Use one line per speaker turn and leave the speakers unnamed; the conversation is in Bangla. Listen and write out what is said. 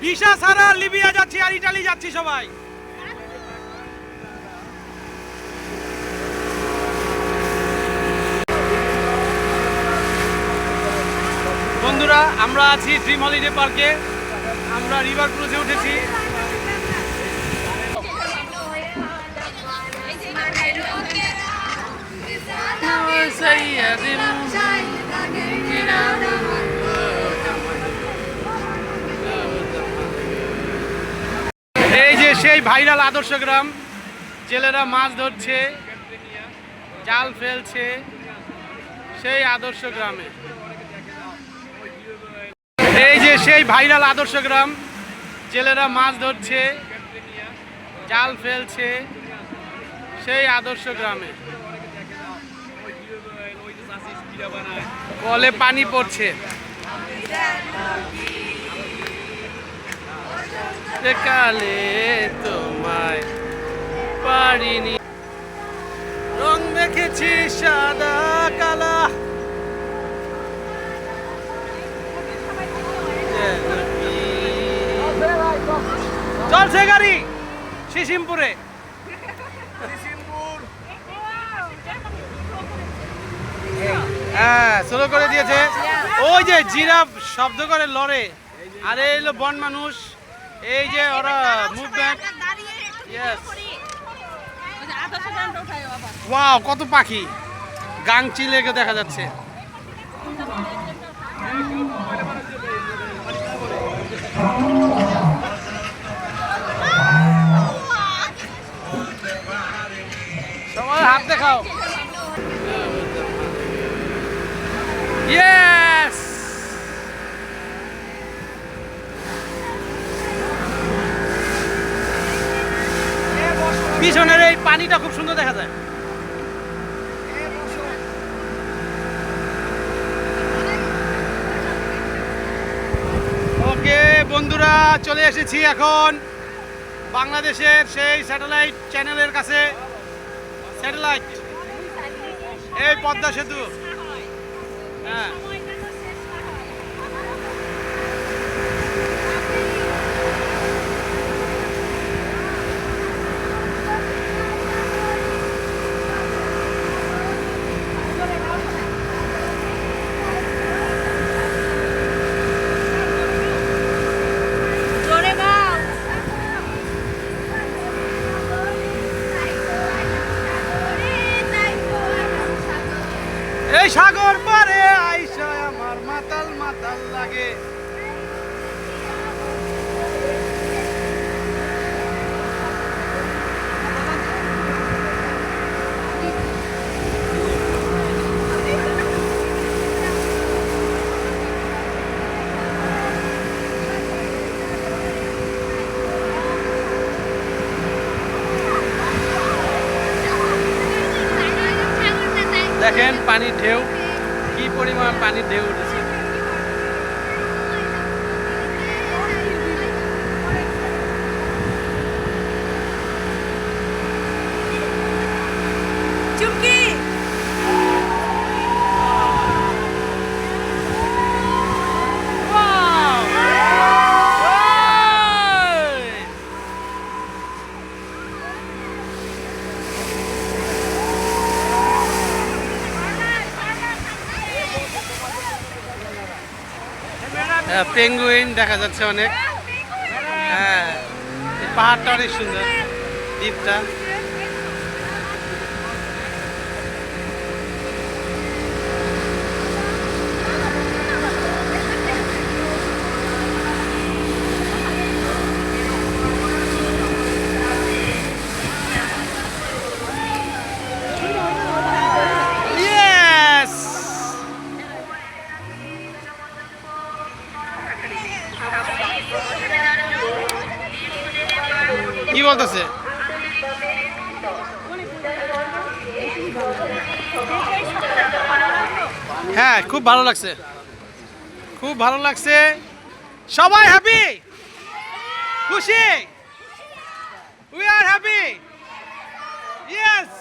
ভিসা ছাড়া লিবিয়া যাচ্ছি আর ইটালি যাচ্ছি সবাই। বন্ধুরা আমরা আছি ড্রিম হলিডে পার্কে, আমরা রিভার ক্রুজে উঠেছি। এই যে সেই ভাইরাল আদর্শ গ্রাম, জেলেরা মাছ ধরছে, জাল ফেলছে সেই আদর্শ গ্রামে। এই যে সেই ভাইরাল আদর্শ গ্রাম, জেলেরা মাছ ধরছে, জাল ফেলছে সেই আদর্শ গ্রামে। কলে পানি পড়ছে, কালে তোমায় পারিনি, রং দেখেছি সাদা কালা। চলছে গাড়ি সিসিমপুরে। হ্যাঁ শুরু করে দিয়েছে। ওই যে জিরাফ শব্দ করে লড়ে, আর এই হলো বন মানুষ। এই যে ওরা মুভমেন্ট। ওয়াও কত পাখি, গাংচি লেগে দেখা যাচ্ছে। সবাই হাত দেখাও। ইয়েস পিছনের এই পানিটা খুব সুন্দর দেখা যায়। ওকে বন্ধুরা চলে এসেছি এখন বাংলাদেশের সেই স্যাটেলাইট চ্যানেলের কাছে। স্যাটেলাইট এই পদ্মা সেতু। হ্যাঁ এই সাগর পারে আইসা আমার মাতাল মাতাল লাগে। দেখেন পানির ঢেউ, কি পরিমাণ পানির ঢেউ উঠেছে। চুমকি পেঙ্গুইন দেখা যাচ্ছে অনেক। হ্যাঁ পাহাড়টা অনেক সুন্দর, দ্বীপটা। কি বলতেছে? হ্যাঁ খুব ভালো লাগছে, খুব ভালো লাগছে। সবাই হ্যাপি, খুশি, উই আর হ্যাপি। ইয়েস।